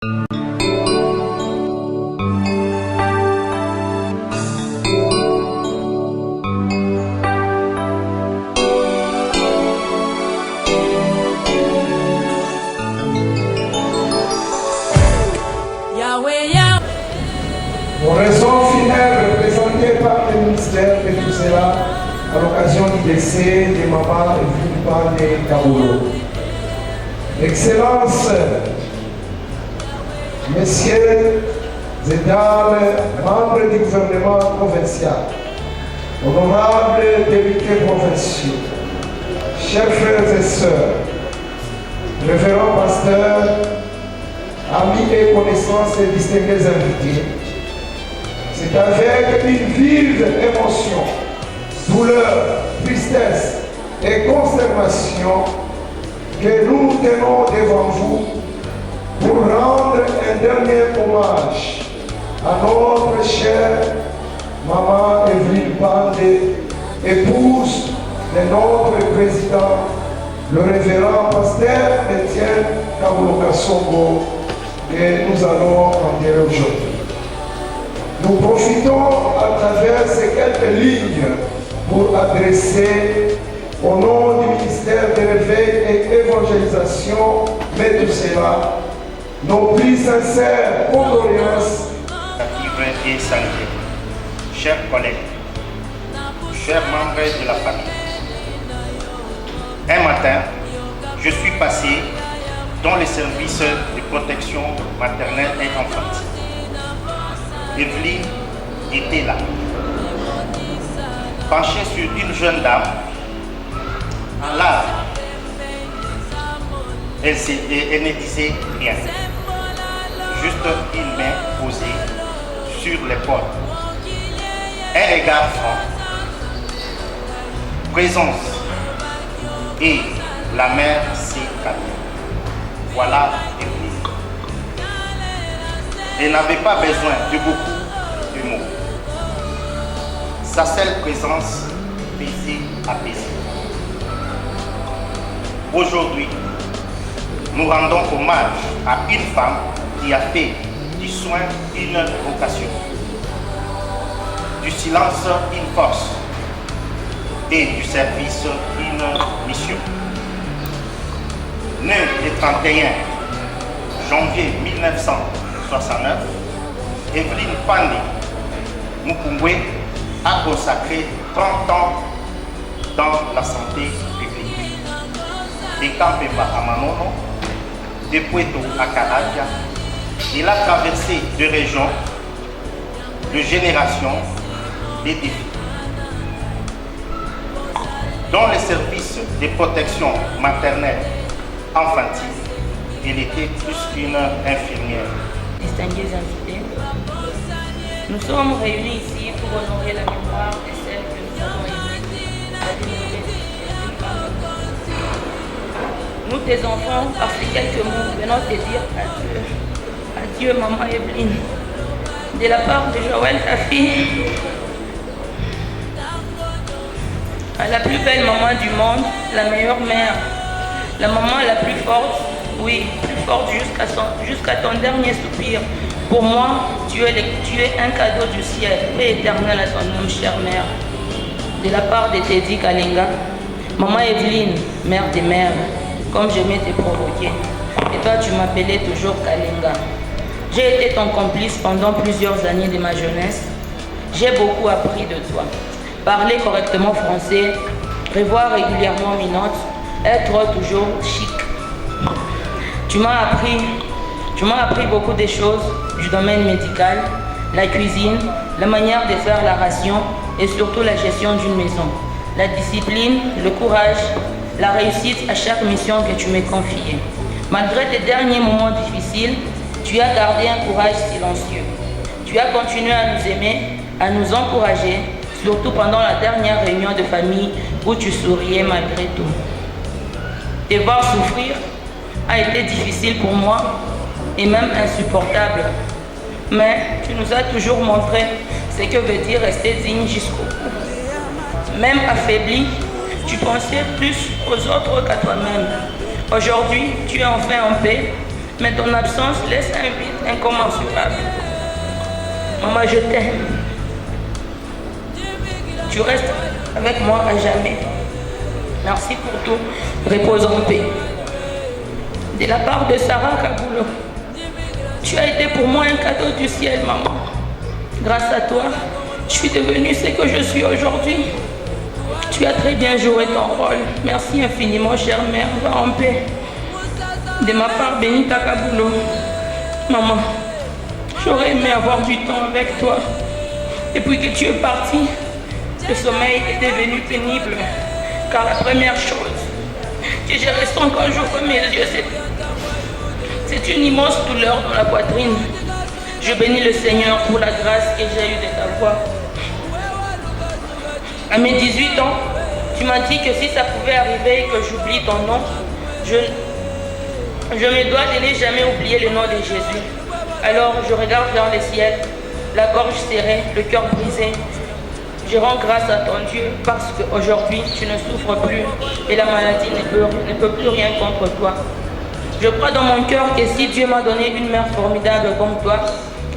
Mon raison funèbre présentée par le ministère de tout cela à l'occasion du décès de Maman Evelyne Kaolo. Excellences, messieurs et dames, membres du gouvernement provincial, honorables députés provinciaux, chers frères et sœurs, révérends pasteurs, amis et connaissances et distingués invités, c'est avec une vive émotion, douleur, tristesse et consternation que nous tenons devant vous pour rendre un dernier hommage à notre chère Maman Evelyne Pandé, épouse de notre président, le révérend pasteur Étienne Kaolo Kasongo, que nous allons enterrer aujourd'hui. Nous profitons à travers ces quelques lignes pour adresser au nom du ministère de l'éveil et évangélisation, mais tout cela, nos plus sincères condoléances. Vivre et santé. Chers collègues, chers membres de la famille, un matin, je suis passé dans les services de protection maternelle et infantile. Evelyne était là, penchée sur une jeune dame en larmes. Elle ne disait rien, juste une main posée sur l'épaule, un regard franc, présence, et la mère s'est calmée. Voilà Evelyne. Elle n'avait pas besoin de beaucoup de mots. Sa seule présence faisait apaiser. Aujourd'hui, nous rendons hommage à une femme qui a fait du soin une vocation, du silence une force et du service une mission. Née le 31 janvier 1969, Evelyne Pandé Mukumbwe a consacré 30 ans dans la santé publique. De Kampemba à Manono, de Puerto à Karadia, il a traversé de régions, de générations, des défis. Dans les services de protection maternelle infantile, il était plus qu'une infirmière. Distingués invités, nous sommes réunis ici pour honorer la mémoire de celle que nous avons aimée. Nous, tes enfants, après quelques mots, venons te dire adieu. Adieu, maman Evelyne. De la part de Joël, ta fille, à la plus belle maman du monde, la meilleure mère, la maman la plus forte, oui, plus forte jusqu'à ton dernier soupir. Pour moi, tu es un cadeau du ciel, paix éternelle à ton nom, chère mère. De la part de Teddy Kalinga, maman Evelyne, mère des mères, comme j'aimais te provoquer. Et toi, tu m'appelais toujours Kalinga. J'ai été ton complice pendant plusieurs années de ma jeunesse. J'ai beaucoup appris de toi. Parler correctement français, prévoir régulièrement mes notes, être toujours chic. Tu m'as appris beaucoup de choses du domaine médical, la cuisine, la manière de faire la ration et surtout la gestion d'une maison. La discipline, le courage, la réussite à chaque mission que tu m'as confiée. Malgré tes derniers moments difficiles, tu as gardé un courage silencieux. Tu as continué à nous aimer, à nous encourager, surtout pendant la dernière réunion de famille où tu souriais malgré tout. Te voir souffrir a été difficile pour moi et même insupportable. Mais tu nous as toujours montré ce que veut dire rester digne jusqu'au bout. Même affaibli, tu pensais plus aux autres qu'à toi-même. Aujourd'hui, tu es enfin en paix Mais ton absence laisse un vide incommensurable. Maman, je t'aime. Tu restes avec moi à jamais. Merci pour tout. Repose en paix. De la part de Sarah Kaboulou, tu as été pour moi un cadeau du ciel, maman. Grâce à toi, je suis devenue ce que je suis aujourd'hui. Tu as très bien joué ton rôle. Merci infiniment, chère mère. Va en paix. De ma part, Benita Kaboulou. Maman, j'aurais aimé avoir du temps avec toi. Depuis que tu es partie, le sommeil est devenu pénible. Car la première chose que j'ai ressentie quand j'ouvre mes yeux, c'est une immense douleur dans la poitrine. Je bénis le Seigneur pour la grâce que j'ai eue de t'avoir. À mes 18 ans, tu m'as dit que si ça pouvait arriver que j'oublie ton nom, je me dois de ne jamais oublier le nom de Jésus. Alors je regarde vers le ciel, la gorge serrée, le cœur brisé. Je rends grâce à ton Dieu parce qu'aujourd'hui tu ne souffres plus et la maladie ne peut plus rien contre toi. Je crois dans mon cœur que si Dieu m'a donné une mère formidable comme toi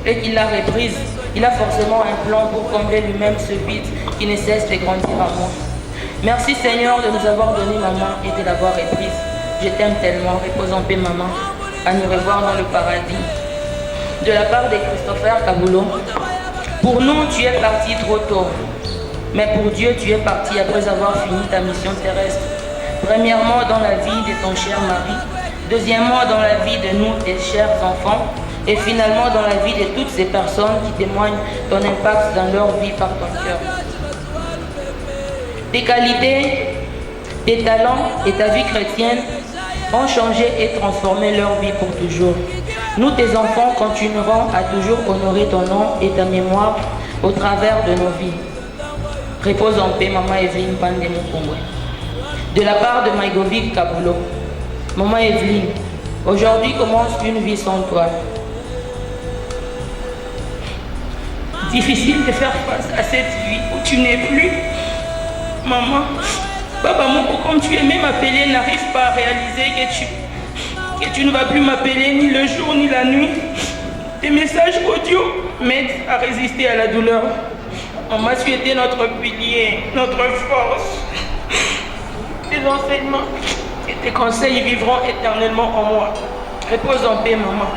et qu'il l'a reprise, il a forcément un plan pour combler lui-même ce vide qui ne cesse de grandir à moi. Merci Seigneur de nous avoir donné maman et de l'avoir reprise. Je t'aime tellement. Repose en paix maman. À nous revoir dans le paradis. De la part de Christopher Kaboulou, pour nous tu es parti trop tôt. Mais pour Dieu tu es parti après avoir fini ta mission terrestre. Premièrement dans la vie de ton cher mari. Deuxièmement dans la vie de nous, tes chers enfants. Et finalement dans la vie de toutes ces personnes qui témoignent ton impact dans leur vie par ton cœur. Tes qualités, tes talents et ta vie chrétienne ont changé et transformé leur vie pour toujours. Nous, tes enfants, continuerons à toujours honorer ton nom et ta mémoire au travers de nos vies. Repose en paix, maman Evelyne Pandemo Kongwe. De la part de Maïgovic Kaboulou, maman Evelyne, aujourd'hui commence une vie sans toi. Difficile de faire face à cette vie où tu n'es plus. Maman, Papa Moko, comme tu aimais m'appeler, n'arrive pas à réaliser que tu ne vas plus m'appeler ni le jour ni la nuit. Tes messages audio m'aident à résister à la douleur. Maman, tu étais notre pilier, notre force. Tes enseignements et tes conseils vivront éternellement en moi. Repose en paix, maman.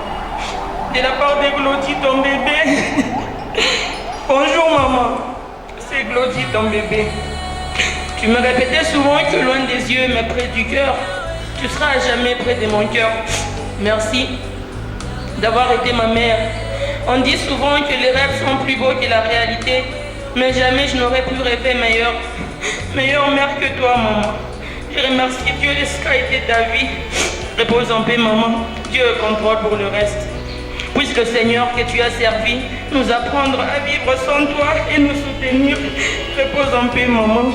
De la part de Glody, ton bébé. Bonjour, maman. C'est Glody, ton bébé. Tu me répétais souvent que loin des yeux, mais près du cœur, tu seras à jamais près de mon cœur. Merci d'avoir été ma mère. On dit souvent que les rêves sont plus beaux que la réalité, mais jamais je n'aurais pu rêver meilleure mère que toi, maman. Je remercie Dieu de ce qu'a été ta vie. Repose en paix, maman. Dieu contrôle pour le reste. Puisse le Seigneur que tu as servi nous apprendre à vivre sans toi et nous soutenir. Repose en paix, maman.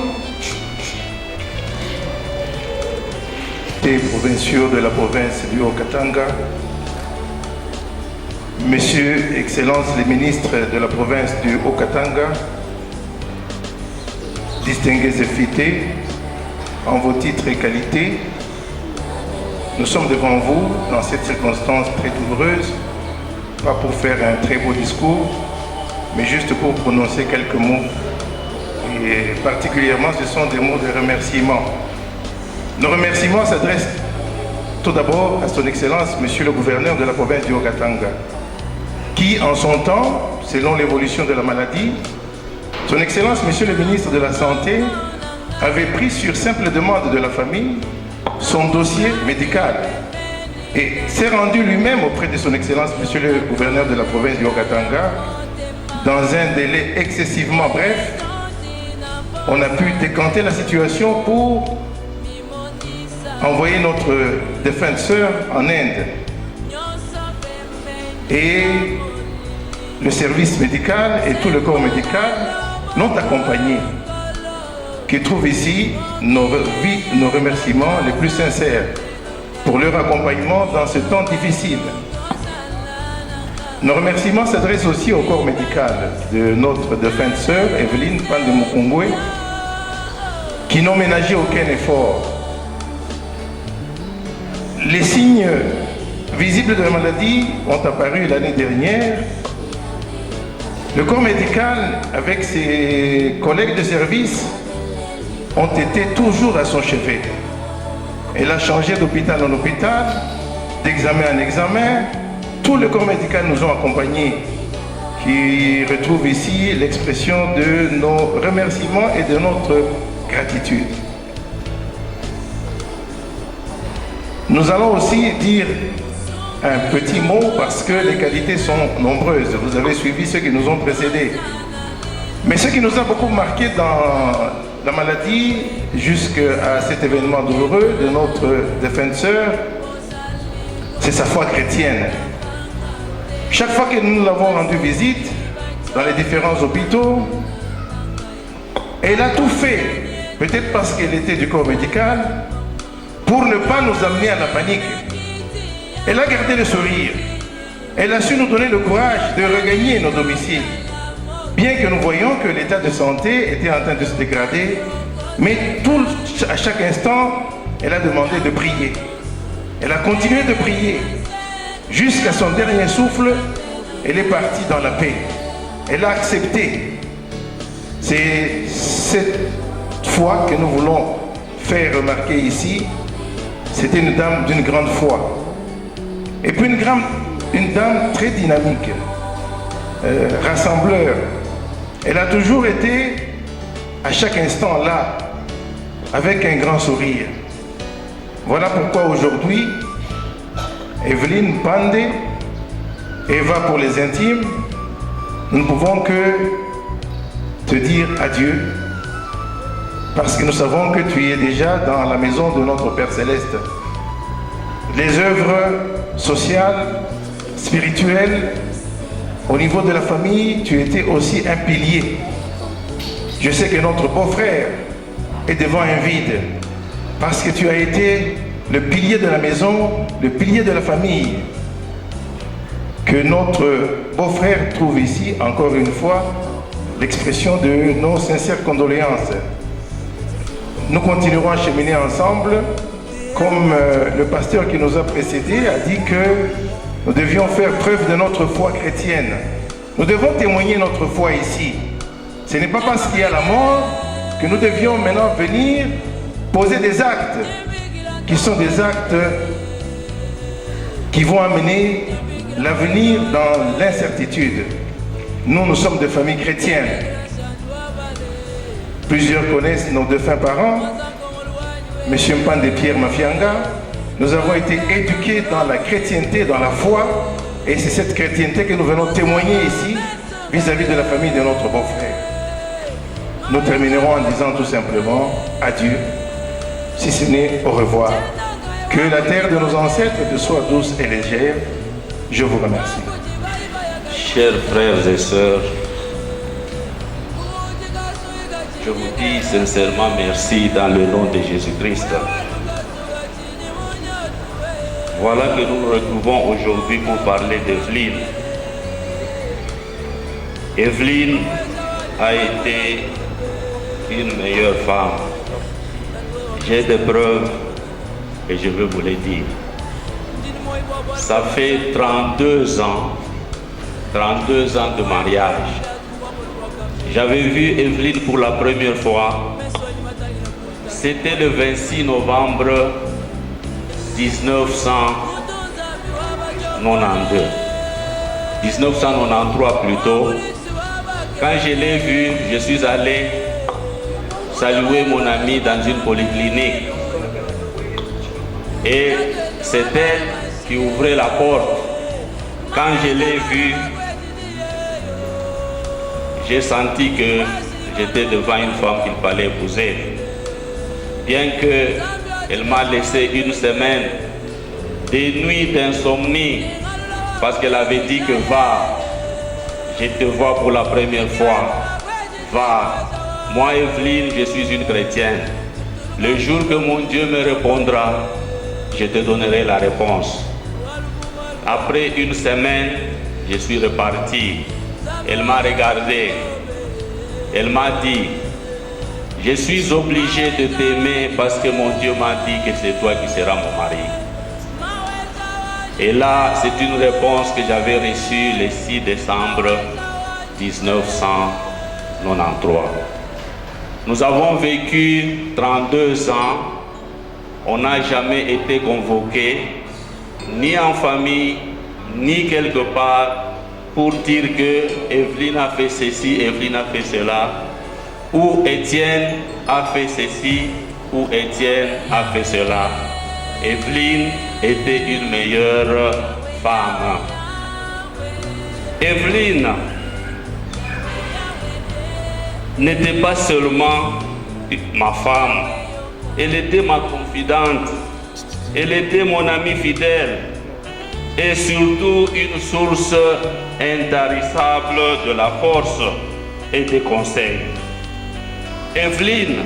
Les provinciaux de la province du Haut-Katanga, Messieurs, Excellences les ministres de la province du Haut-Katanga, distingués et invités, en vos titres et qualités, nous sommes devant vous dans cette circonstance très douloureuse, pas pour faire un très beau discours, mais juste pour prononcer quelques mots. Et particulièrement, ce sont des mots de remerciement. Nos remerciements s'adressent tout d'abord à son Excellence, Monsieur le gouverneur de la province du Haut-Katanga, qui en son temps, selon l'évolution de la maladie, son Excellence, Monsieur le ministre de la Santé, avait pris sur simple demande de la famille son dossier médical et s'est rendu lui-même auprès de son Excellence, Monsieur le gouverneur de la province du Haut-Katanga, dans un délai excessivement bref. On a pu décanter la situation pour envoyer notre défunte sœur en Inde. Et le service médical et tout le corps médical l'ont accompagné, qui trouvent ici nos remerciements les plus sincères pour leur accompagnement dans ce temps difficile. Nos remerciements s'adressent aussi au corps médical de notre défunte sœur, Evelyne Pandemo Kongwe, qui n'ont ménagé aucun effort. Les signes visibles de la maladie ont apparu l'année dernière. Le corps médical, avec ses collègues de service, ont été toujours à son chevet. Elle a changé d'hôpital en hôpital, d'examen en examen. Tout le corps médical nous ont accompagnés, qui retrouve ici l'expression de nos remerciements et de notre gratitude. Nous allons aussi dire un petit mot parce que les qualités sont nombreuses. Vous avez suivi ceux qui nous ont précédés. Mais ce qui nous a beaucoup marqué dans la maladie, jusqu'à cet événement douloureux de notre défenseur, c'est sa foi chrétienne. Chaque fois que nous l'avons rendu visite dans les différents hôpitaux, elle a tout fait, peut-être parce qu'elle était du corps médical, pour ne pas nous amener à la panique. Elle a gardé le sourire. Elle a su nous donner le courage de regagner nos domiciles. Bien que nous voyions que l'état de santé était en train de se dégrader, mais à chaque instant, elle a demandé de prier. Elle a continué de prier. Jusqu'à son dernier souffle, elle est partie dans la paix. Elle a accepté. C'est cette foi que nous voulons faire remarquer ici. C'était une dame d'une grande foi. Et puis une dame très dynamique, rassembleur. Elle a toujours été, à chaque instant là, avec un grand sourire. Voilà pourquoi aujourd'hui, Evelyne Pandé, Eva pour les intimes, nous ne pouvons que te dire adieu, parce que nous savons que tu es déjà dans la maison de notre Père Céleste. Les œuvres sociales, spirituelles, au niveau de la famille, tu étais aussi un pilier. Je sais que notre beau-frère est devant un vide, parce que tu as été le pilier de la maison, le pilier de la famille. Que notre beau-frère trouve ici, encore une fois, l'expression de nos sincères condoléances. Nous continuerons à cheminer ensemble, comme le pasteur qui nous a précédés a dit que nous devions faire preuve de notre foi chrétienne. Nous devons témoigner notre foi ici. Ce n'est pas parce qu'il y a la mort que nous devions maintenant venir poser des actes qui sont des actes qui vont amener l'avenir dans l'incertitude. Nous sommes de famille chrétienne. Plusieurs connaissent nos défunts parents. Monsieur Mpande Pierre Mafianga, nous avons été éduqués dans la chrétienté, dans la foi, et c'est cette chrétienté que nous venons témoigner ici vis-à-vis de la famille de notre beau-frère. Nous terminerons en disant tout simplement adieu, si ce n'est au revoir. Que la terre de nos ancêtres te soit douce et légère. Je vous remercie. Chers frères et sœurs, je vous dis sincèrement merci dans le nom de Jésus-Christ. Voilà que nous nous retrouvons aujourd'hui pour parler d'Evelyne. Evelyne a été une meilleure femme. J'ai des preuves et je veux vous les dire. Ça fait 32 ans de mariage. J'avais vu Evelyne pour la première fois. C'était le 26 novembre 1993 plutôt. Quand je l'ai vue, je suis allé saluer mon ami dans une polyclinique. Et c'est elle qui ouvrait la porte. Quand je l'ai vue, j'ai senti que j'étais devant une femme qu'il fallait épouser. Bien qu'elle m'a laissé une semaine, des nuits d'insomnie, parce qu'elle avait dit que va, je te vois pour la première fois, va. Moi, Evelyne, je suis une chrétienne. Le jour que mon Dieu me répondra, je te donnerai la réponse. Après une semaine, je suis reparti. Elle m'a regardé. Elle m'a dit, je suis obligé de t'aimer parce que mon Dieu m'a dit que c'est toi qui seras mon mari. Et là, c'est une réponse que j'avais reçue le 6 décembre 1993. Nous avons vécu 32 ans. On n'a jamais été convoqué, ni en famille, ni quelque part, pour dire que Evelyne a fait ceci, Evelyne a fait cela, ou Étienne a fait ceci, ou Étienne a fait cela. Evelyne était une meilleure femme. Evelyne n'était pas seulement ma femme, elle était ma confidente, elle était mon amie fidèle et surtout une source intarissable de la force et des conseils. Evelyne,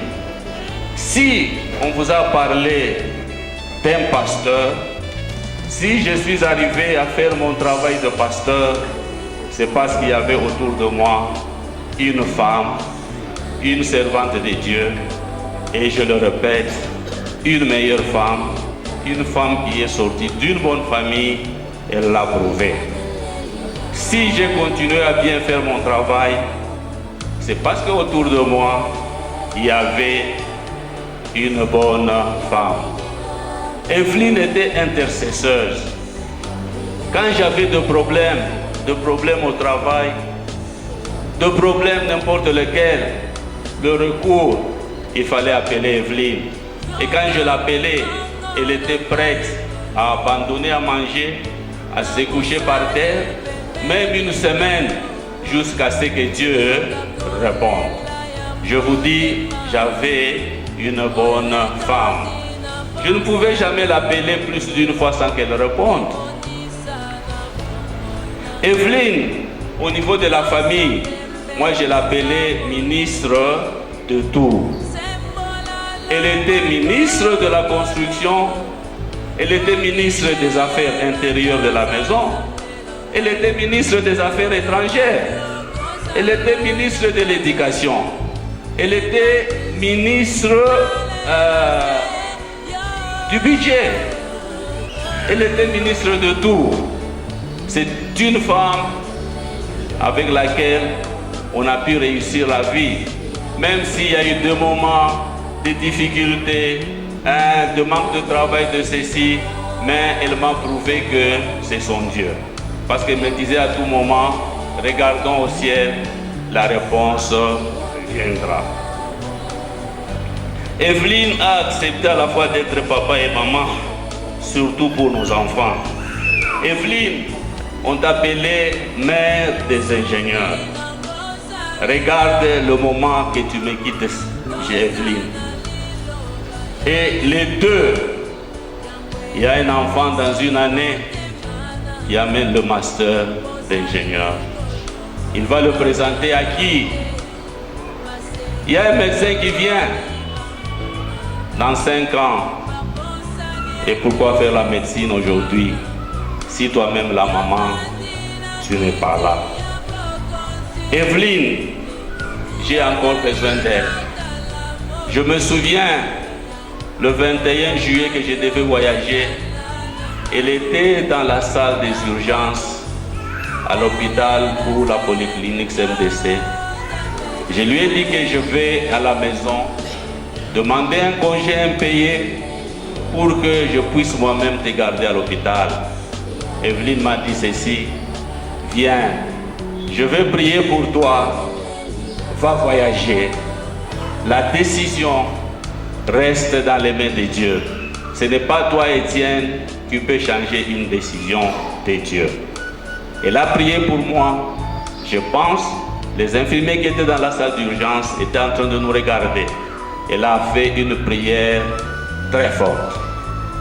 si on vous a parlé d'un pasteur, si je suis arrivé à faire mon travail de pasteur, c'est parce qu'il y avait autour de moi une femme, une servante de Dieu, et je le répète, une meilleure femme, une femme qui est sortie d'une bonne famille, elle l'a prouvé. Si j'ai continué à bien faire mon travail, c'est parce qu'autour de moi, il y avait une bonne femme. Evelyne était intercesseuse. Quand j'avais des problèmes au travail, de problèmes n'importe lesquels, le recours, il fallait appeler Evelyne. Et quand je l'appelais, elle était prête à abandonner à manger, à se coucher par terre, même une semaine, jusqu'à ce que Dieu réponde. Je vous dis, j'avais une bonne femme. Je ne pouvais jamais l'appeler plus d'une fois sans qu'elle réponde. Evelyne, au niveau de la famille, moi je l'appelais ministre de tout. Elle était ministre de la construction, elle était ministre des Affaires intérieures de la maison, elle était ministre des Affaires étrangères, elle était ministre de l'Éducation, elle était ministre du budget, elle était ministre de tout. C'est une femme avec laquelle on a pu réussir la vie, même s'il y a eu des moments de difficultés, de manque de travail, de ceci, mais elle m'a prouvé que c'est son Dieu. Parce qu'elle me disait à tout moment, regardons au ciel, la réponse viendra. Evelyne a accepté à la fois d'être papa et maman, surtout pour nos enfants. Evelyne, on t'appelait mère des ingénieurs. Regarde le moment que tu me quittes chez Evelyne. Et les deux, il y a un enfant dans une année qui amène le master d'ingénieur. Il va le présenter à qui? Il y a un médecin qui vient dans 5 ans. Et pourquoi faire la médecine aujourd'hui si toi-même la maman, tu n'es pas là? Evelyne, j'ai encore besoin d'elle. Je me souviens, le 21 juillet que je devais voyager, elle était dans la salle des urgences à l'hôpital pour la polyclinique CMDC. Je lui ai dit que je vais à la maison demander un congé impayé pour que je puisse moi-même te garder à l'hôpital. Evelyne m'a dit ceci: viens, je vais prier pour toi, va voyager. La décision reste dans les mains de Dieu. Ce n'est pas toi, Étienne, qui peux changer une décision de Dieu. Elle a prié pour moi. Je pense, les infirmiers qui étaient dans la salle d'urgence étaient en train de nous regarder. Elle a fait une prière très forte.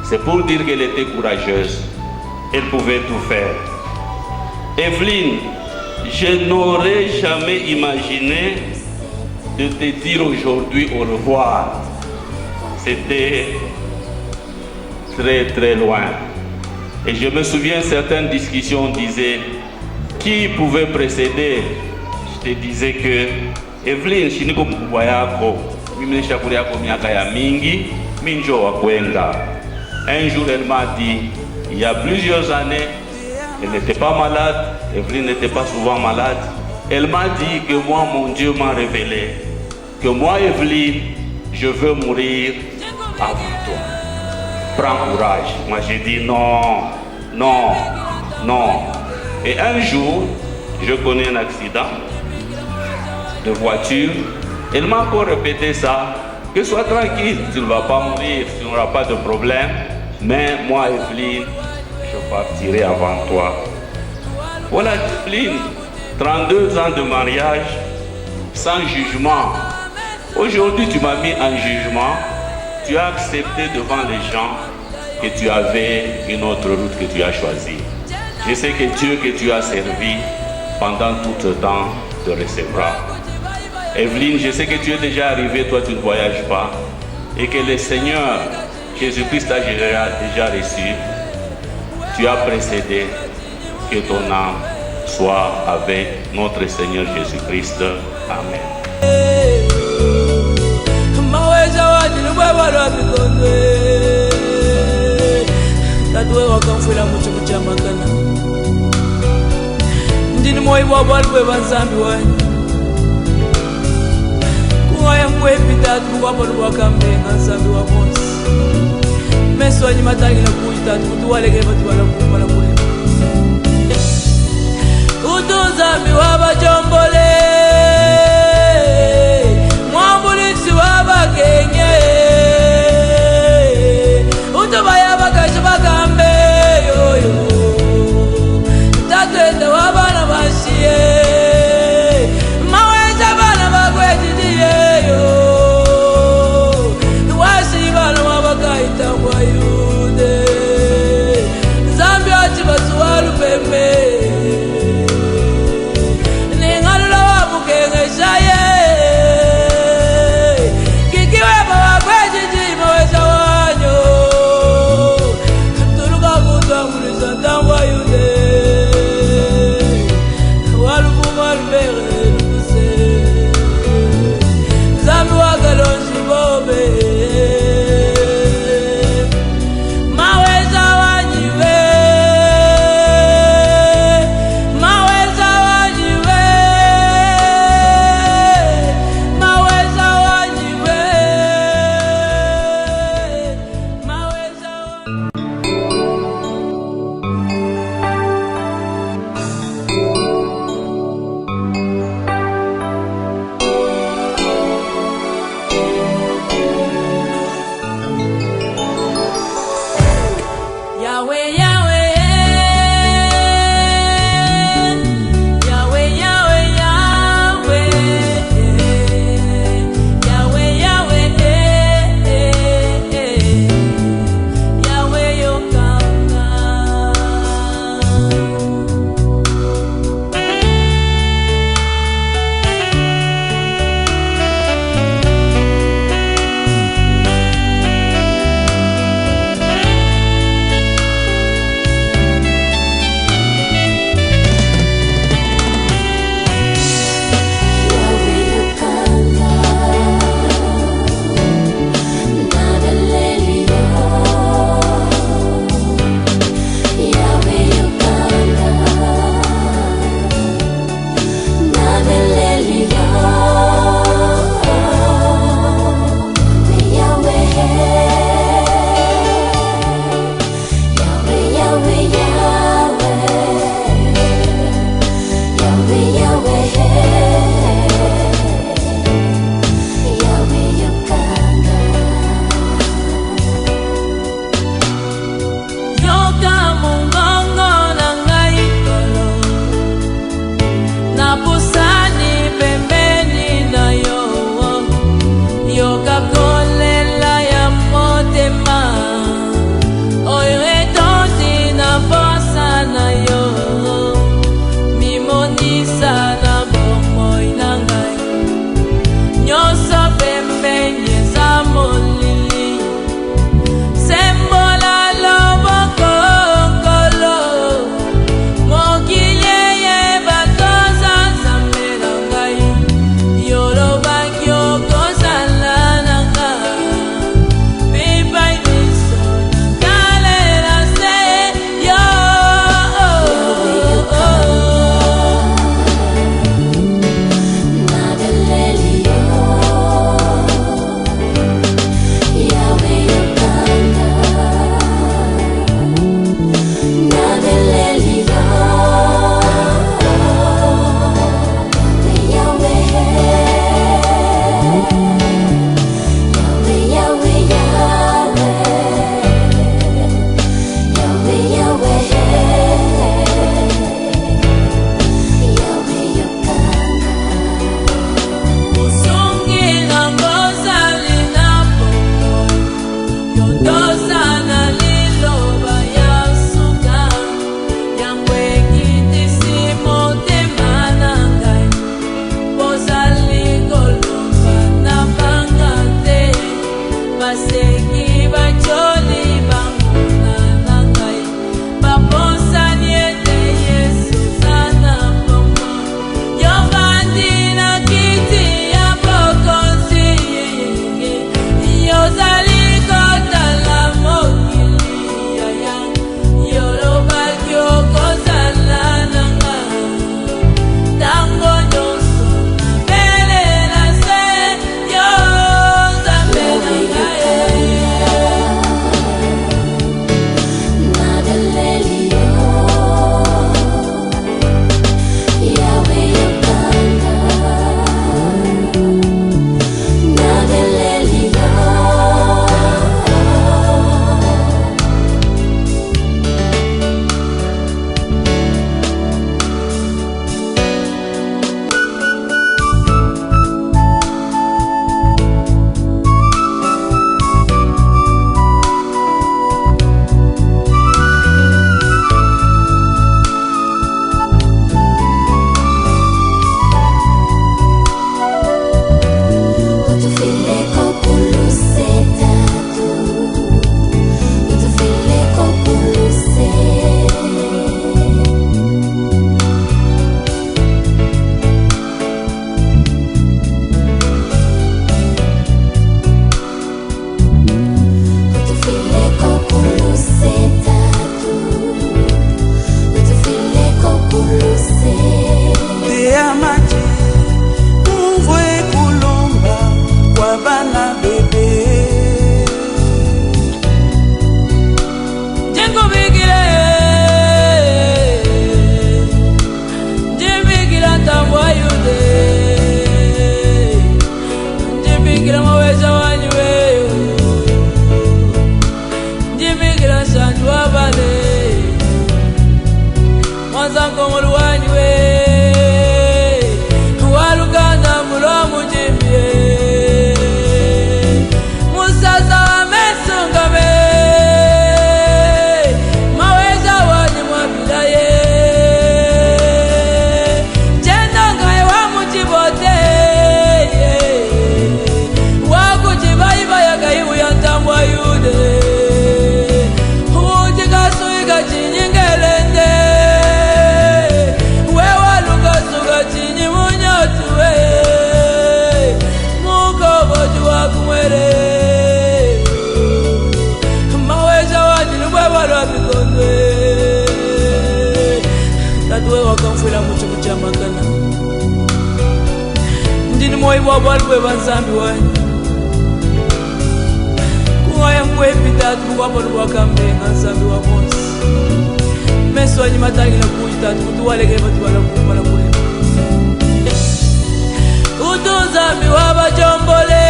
C'est pour dire qu'elle était courageuse. Elle pouvait tout faire. Evelyne, je n'aurais jamais imaginé de te dire aujourd'hui au revoir. C'était très très loin. Et je me souviens, certaines discussions disaient qui pouvait précéder. Je te disais que Evelyne, shiniko mkubwa yako, mimi nishakulia yako miaka ya mingi, minjo wa kwenda. Un jour elle m'a dit, il y a plusieurs années, elle n'était pas malade, Evelyne n'était pas souvent malade. Elle m'a dit que moi, mon Dieu m'a révélé que moi, Evelyne, je veux mourir avant toi. Prends courage. Moi, j'ai dit non, non, non. Et un jour, je connais un accident de voiture. Elle m'a encore répété ça, que sois tranquille, tu ne vas pas mourir, tu n'auras pas de problème. Mais moi, Evelyne, je partirai avant toi. Voilà, Evelyne, 32 ans de mariage, sans jugement. Aujourd'hui, tu m'as mis en jugement. Tu as accepté devant les gens que tu avais une autre route que tu as choisie. Je sais que Dieu que tu as servi pendant tout ce temps te recevra. Evelyne, je sais que tu es déjà arrivé, toi tu ne voyages pas, et que le Seigneur Jésus-Christ t'a déjà reçu. Tu as précédé, que ton âme soit avec notre Seigneur Jésus-Christ. Amen. Utuzambi wabajombole mwambulisi wabagenye utubaya bakashi bagambe yoyo tatende wabana bashiye maweja bana bagwetidiyeyo washi bana wabakaita wayude zambi ati basuwalu pembe muchimu cha makana ndini moyi bwabwali bwe banzambi wanyu kuwaya kwepitatu bukwaponi bwakambenga nzambi wa bonsi meso wanyu matangila kuyitatu kutuwalekele batubala kumala kwenu utunzambi wabajombole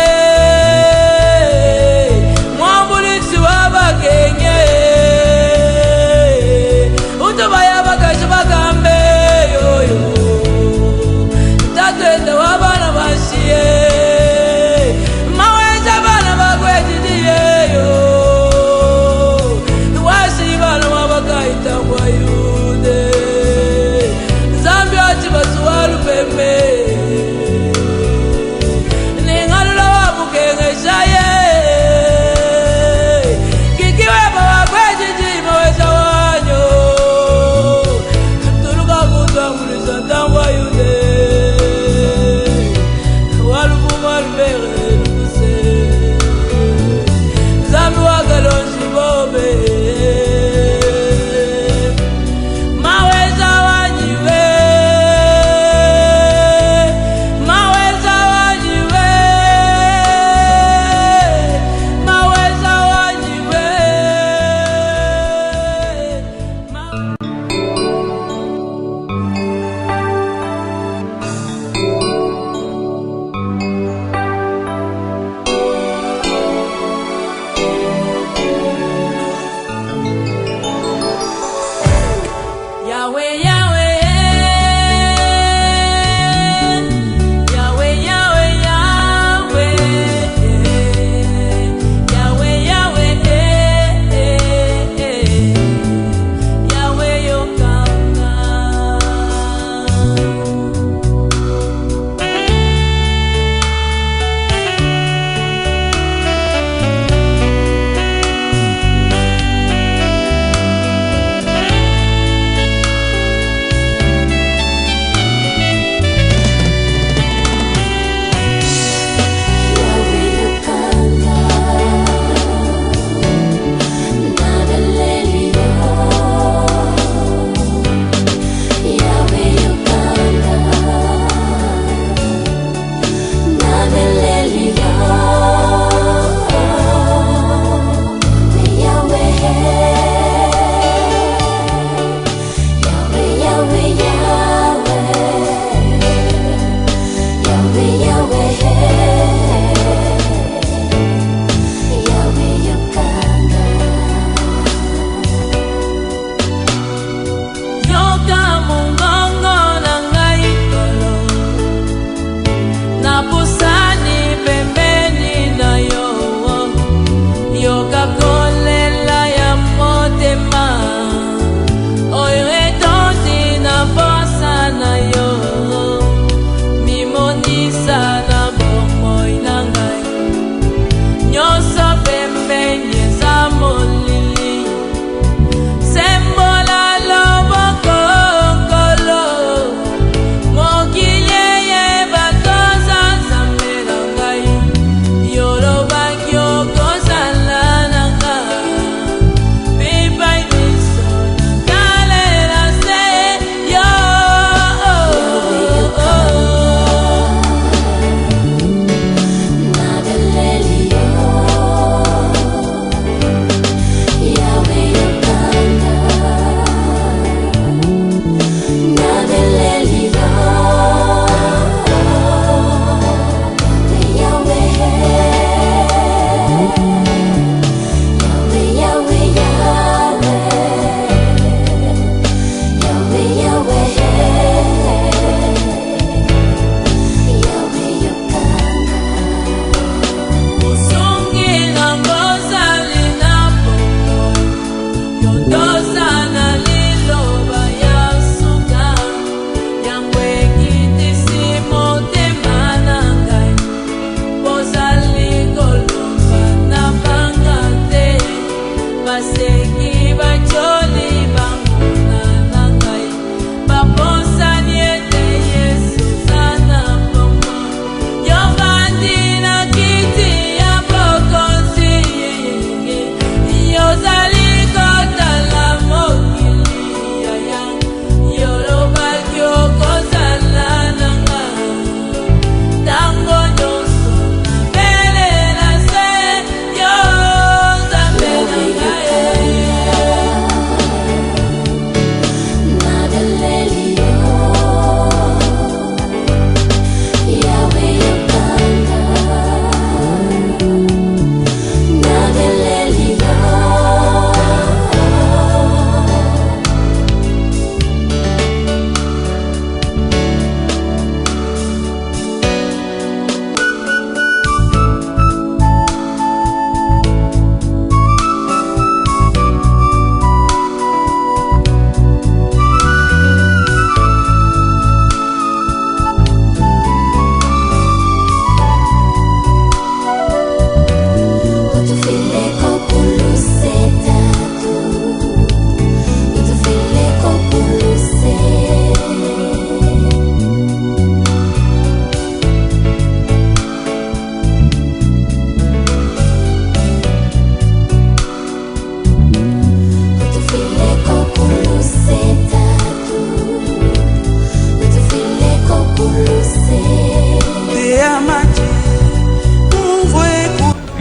mwambulisi wabakenye utubaya bakashi bakambe yoyo tatwende wabana bashiye maweza bana bakwetidiyeyo washibana wabakaita kwa yude zambi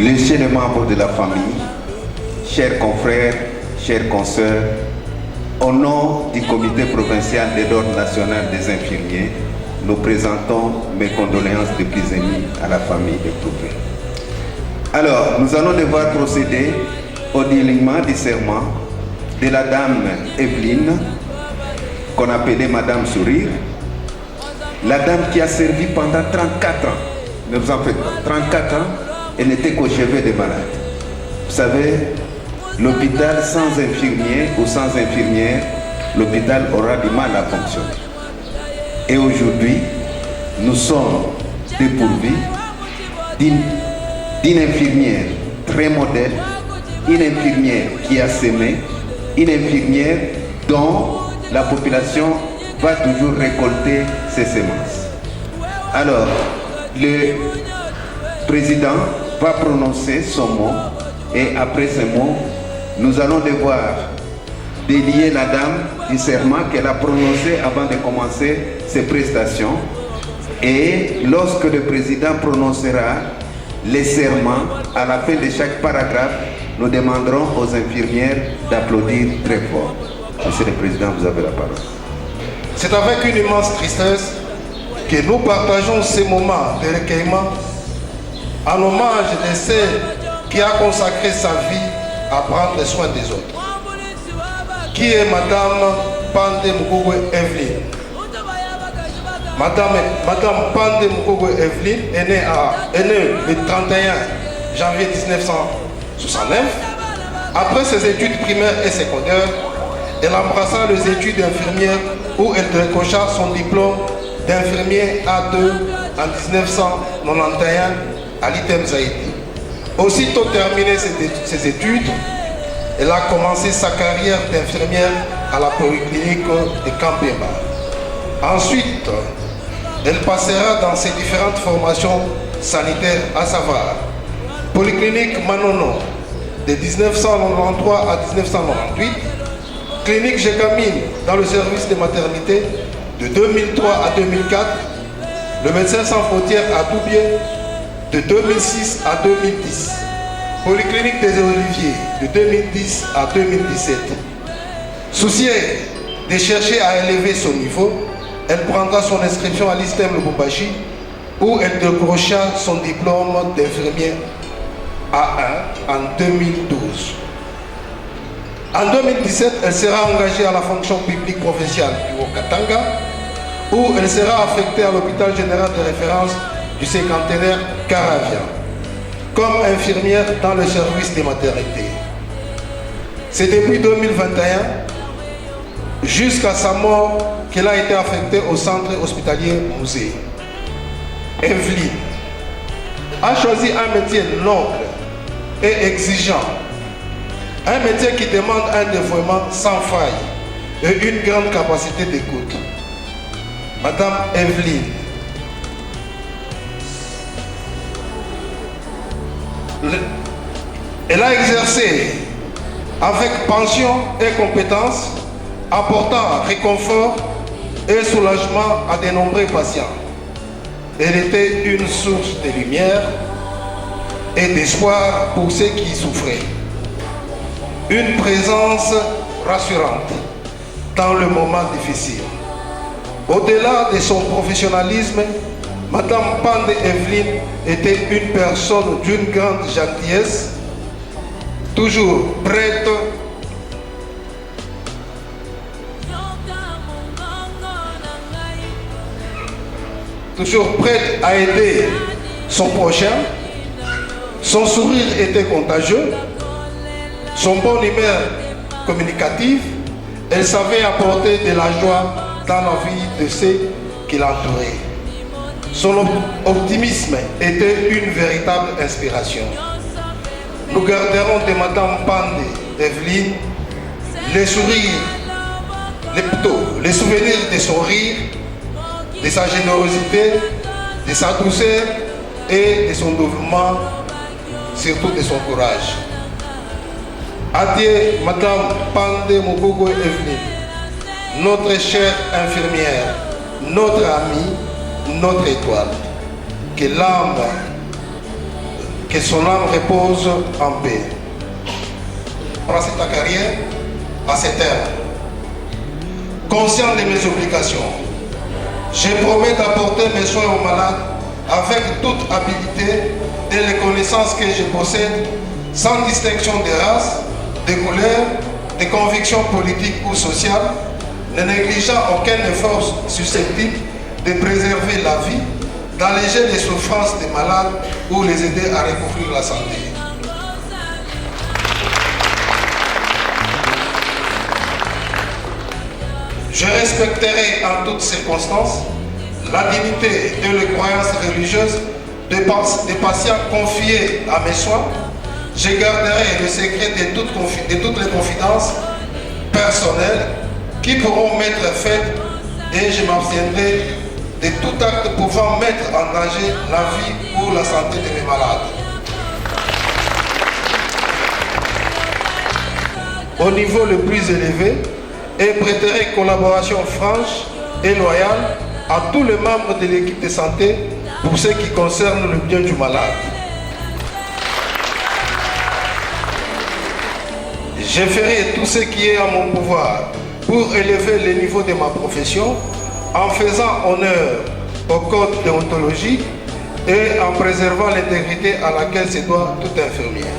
les membres de la famille, chers confrères, chers consoeurs, au nom du comité provincial de l'Ordre national des infirmiers, nous présentons mes condoléances de plus émues à la famille éprouvée. Alors, nous allons devoir procéder au délitement du serment de la dame Evelyne, qu'on appelait Madame Sourire, la dame qui a servi pendant 34 ans. Ne vous en faites pas, 34 ans, elle n'était qu'au chevet des malades. Vous savez, l'hôpital sans infirmiers ou sans infirmières, l'hôpital aura du mal à fonctionner. Et aujourd'hui, nous sommes dépourvus d'une infirmière très modèle, une infirmière qui a sémé, une infirmière dont la population va toujours récolter ses semences. Alors, le président va prononcer son mot et après ce mot, nous allons devoir délier la dame du serment qu'elle a prononcé avant de commencer ses prestations. Et lorsque le président prononcera les serments, à la fin de chaque paragraphe, nous demanderons aux infirmières d'applaudir très fort. Monsieur le Président, vous avez la parole. C'est avec une immense tristesse que nous partageons ces moments de recueillement en hommage de celle qui a consacré sa vie à prendre soin des autres, qui est Madame Pandé Mukogwe Evelyne. Madame Pandé Mukogwe Evelyne est née le 31 janvier 1969. Après ses études primaires et secondaires, elle embrassa les études d'infirmière où elle décrocha son diplôme d'infirmier A2 en 1991 à l'ITEM Zaïdi. Aussitôt terminé ses études, elle a commencé sa carrière d'infirmière à la polyclinique de Campemba. Ensuite, elle passera dans ses différentes formations sanitaires, à savoir Polyclinique Manono de 1993 à 1998, Clinique Gécamine dans le service de maternité de 2003 à 2004, le Médecins sans frontières à Toubier de 2006 à 2010, Polyclinique des Oliviers de 2010 à 2017. Souciée de chercher à élever son niveau, elle prendra son inscription à l'ISTEM Lubumbashi où elle décrocha son diplôme d'infirmière A1 en 2012. En 2017, elle sera engagée à la fonction publique provinciale du Haut-Katanga où elle sera affectée à l'hôpital général de référence du cinquantenaire Caravia comme infirmière dans le service des maternités. C'est depuis 2021 jusqu'à sa mort qu'elle a été affectée au centre hospitalier Musée. Evelyne a choisi un métier noble et exigeant, un métier qui demande un dévouement sans faille et une grande capacité d'écoute. Madame Evelyne, elle a exercé avec passion et compétence, apportant réconfort et soulagement à de nombreux patients. Elle était une source de lumière et d'espoir pour ceux qui souffraient. Une présence rassurante dans le moment difficile. Au-delà de son professionnalisme, Madame Pandé Evelyne était une personne d'une grande gentillesse, toujours prête à aider son prochain. Son sourire était contagieux, son bon humeur communicative, elle savait apporter de la joie dans la vie de ceux qui l'entouraient. Son optimisme était une véritable inspiration. Nous garderons de Madame Pandé Evelyne les sourires, les souvenirs de son rire, de sa générosité, de sa douceur et de son dévouement, surtout de son courage. Adieu, Madame Pandé Mukogwe Evelyne, notre chère infirmière, notre amie, notre étoile. Que Que son âme repose en paix. Passer ta carrière à ses termes. Conscient de mes obligations, je promets d'apporter mes soins aux malades avec toute habilité et les connaissances que je possède, sans distinction de race, de couleur, de convictions politiques ou sociales, ne négligeant aucun effort susceptible de préserver la vie, d'alléger les souffrances des malades ou les aider à recouvrir la santé. Je respecterai en toutes circonstances la dignité et les croyances religieuses des patients confiés à mes soins. Je garderai le secret de toutes les confidences personnelles qui pourront m'être faites et je m'abstiendrai de tout acte pouvant mettre en danger la vie ou la santé de mes malades. Au niveau le plus élevé, et prêterai collaboration franche et loyale à tous les membres de l'équipe de santé pour ce qui concerne le bien du malade. Je ferai tout ce qui est à mon pouvoir pour élever le niveau de ma profession en faisant honneur au code déontologique et en préservant l'intégrité à laquelle se doit tout infirmier.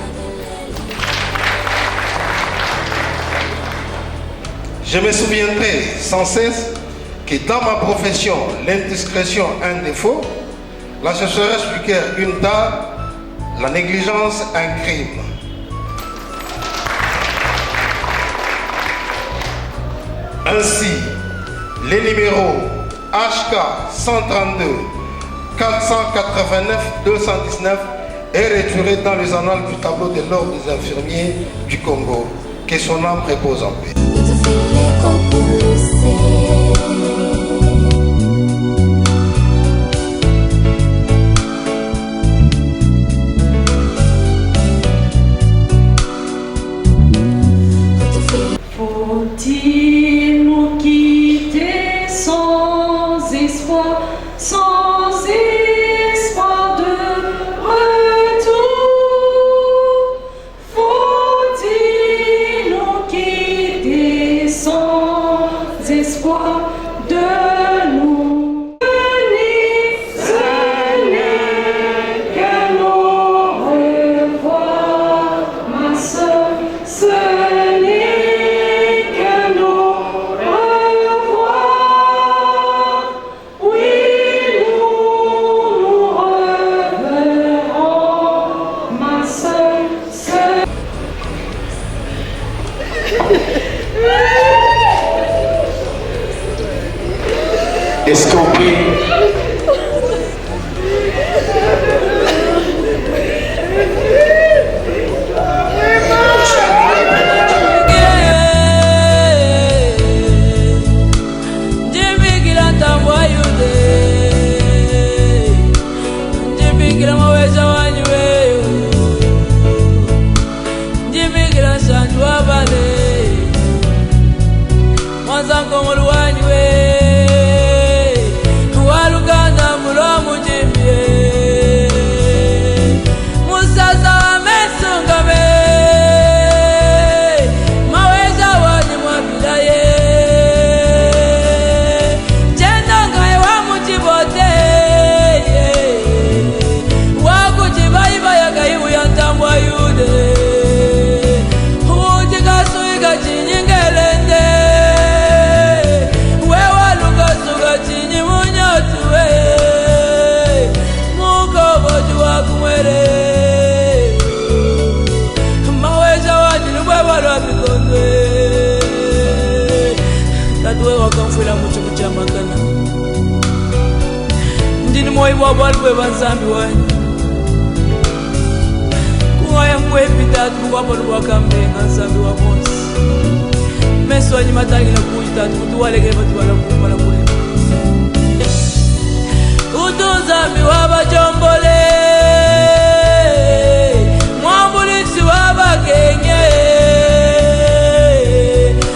Je me souviendrai sans cesse que dans ma profession, l'indiscrétion est un défaut, la sécheresse du cœur une tare, la négligence un crime. Ainsi, les numéros HK 132 489 219 est retiré dans les annales du tableau de l'ordre des infirmiers du Congo. Que son âme repose en paix. Faut-il nous quitter sans espoir, sans espoir de retour? Faut-il nous quitter sans espoir de nous venir? Ce n'est qu'un au revoir, ma soeur, ce n'est qu'un au revoir. Oui, nous reverrons, ma soeur, ce Est-ce qu'on peut... Moi, je vais ensemble. Kuaya mwepita tuwapolwa kambe ensemble wa boss. Mesonyi matangi na kuita tuwalege batu wala kumala kule. Utunzambi wabajombole. Mwambulisi wabagenye.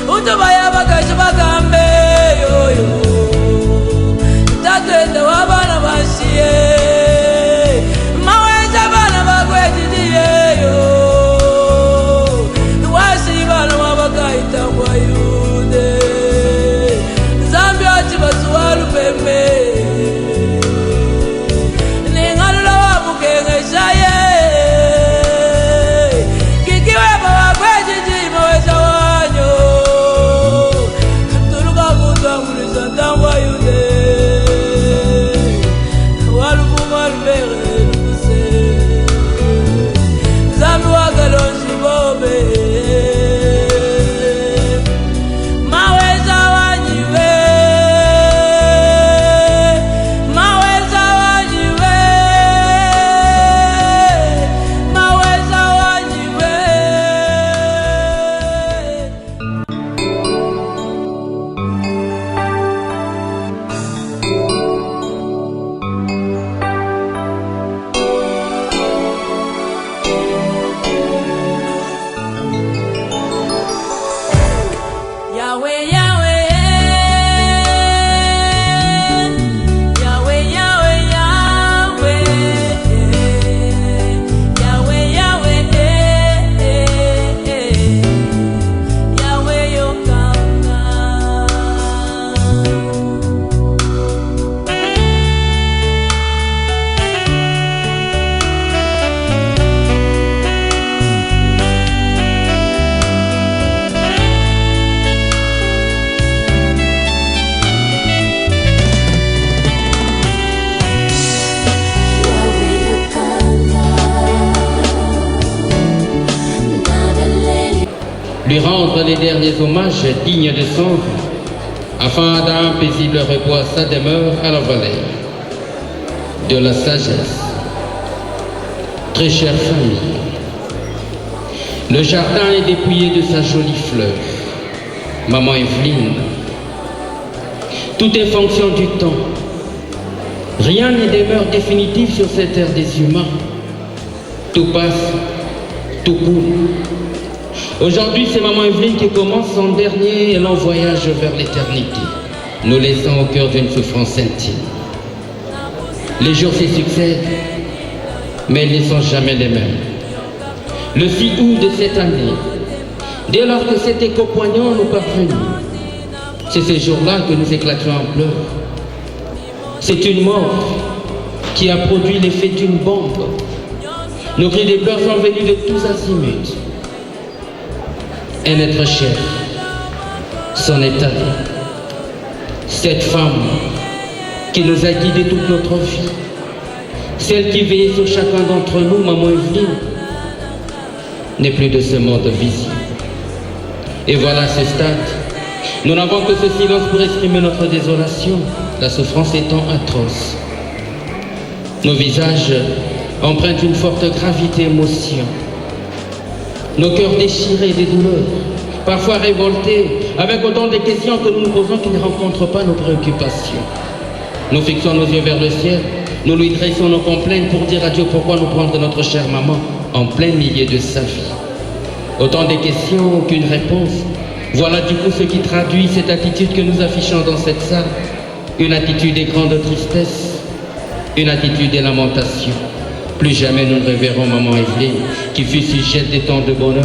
Utubaya bakaje bakambe yoyo. Tatende wabana bashie. Maweza bana bagwe lui rendre les derniers hommages dignes de son vie, afin d'un paisible repos à sa demeure à la vallée de la sagesse. Très chère famille, le jardin est dépouillé de sa jolie fleur. Maman Evelyne, tout est fonction du temps. Rien ne demeure définitif sur cette terre des humains. Tout passe, tout coule. Aujourd'hui, c'est Maman Evelyne qui commence son dernier et long voyage vers l'éternité, nous laissant au cœur d'une souffrance intime. Les jours s'y succèdent, mais ils ne sont jamais les mêmes. Le 6 août de cette année, dès lors que cet écho poignant nous parvenait, c'est ce jour-là que nous éclations en pleurs. C'est une mort qui a produit l'effet d'une bombe. Nos cris de pleurs sont venus de tous azimuts. Un être cher s'en est allé. Cette femme qui nous a guidés toute notre vie, celle qui veillait sur chacun d'entre nous, Maman Evelyne, n'est plus de ce monde visible. Et voilà à ce stade, nous n'avons que ce silence pour exprimer notre désolation, la souffrance étant atroce. Nos visages empruntent une forte gravité émotion. Nos cœurs déchirés des douleurs, parfois révoltés, avec autant de questions que nous nous posons qui ne rencontrent pas nos préoccupations. Nous fixons nos yeux vers le ciel, nous lui dressons nos complaintes pour dire à Dieu pourquoi nous prendre notre chère maman en plein milieu de sa vie. Autant de questions, aucune réponse. Voilà du coup ce qui traduit cette attitude que nous affichons dans cette salle. Une attitude de grande tristesse, une attitude de lamentation. Plus jamais nous ne reverrons Maman Evelyne, qui fut sujet des temps de bonheur,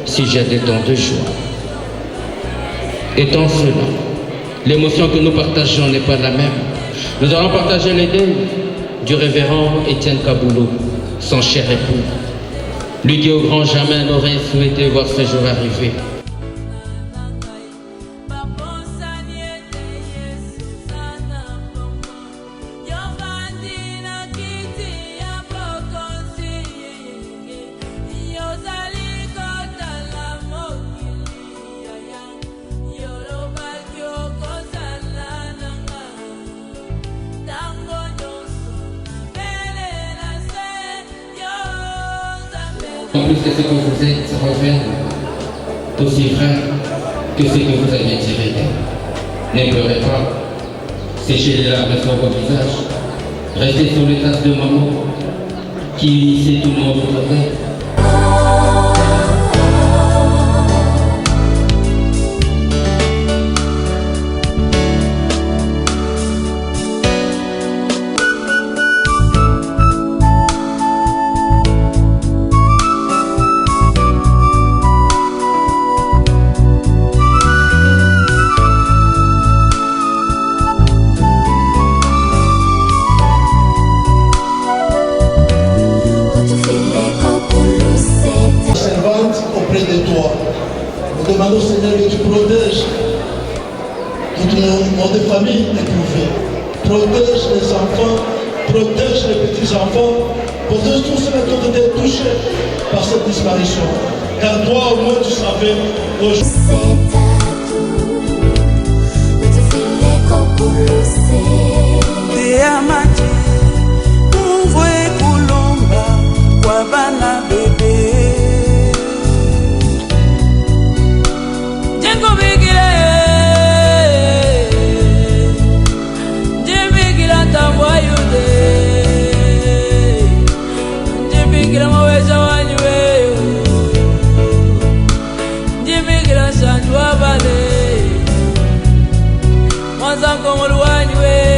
sujet des temps de joie. Étant cela, l'émotion que nous partageons n'est pas la même. Nous allons partager les deuils du révérend Étienne Kaboulou, son cher époux. Lui qui au grand jamais n'aurait souhaité voir ce jour arriver. En plus de ce que vous êtes revers, aussi vrai que ce que vous avez tiré. Ne pleurez pas, séchez les larmes sur vos visages, restez sur les traces de maman qui unissait tout le monde au travers. Nous demandons au Seigneur que tu protèges toute notre famille éprouvée. Protège les enfants, protège les petits-enfants, protège tous ceux qui ont été touchés par cette disparition. Car toi, au moins, tu savais Mwanza ngomoluwanywe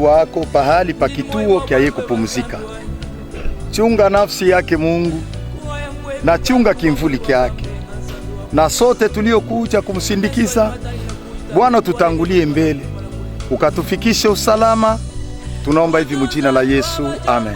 wako pahali pa kituo kya kupumzika. Chunga nafsi yake Mungu, na chunga kimvuli kyake. Na sote tuliokuja kumsindikiza, Bwana tutangulie mbele, ukatufikishe usalama. Tunaomba hivi mjina la Yesu, amen.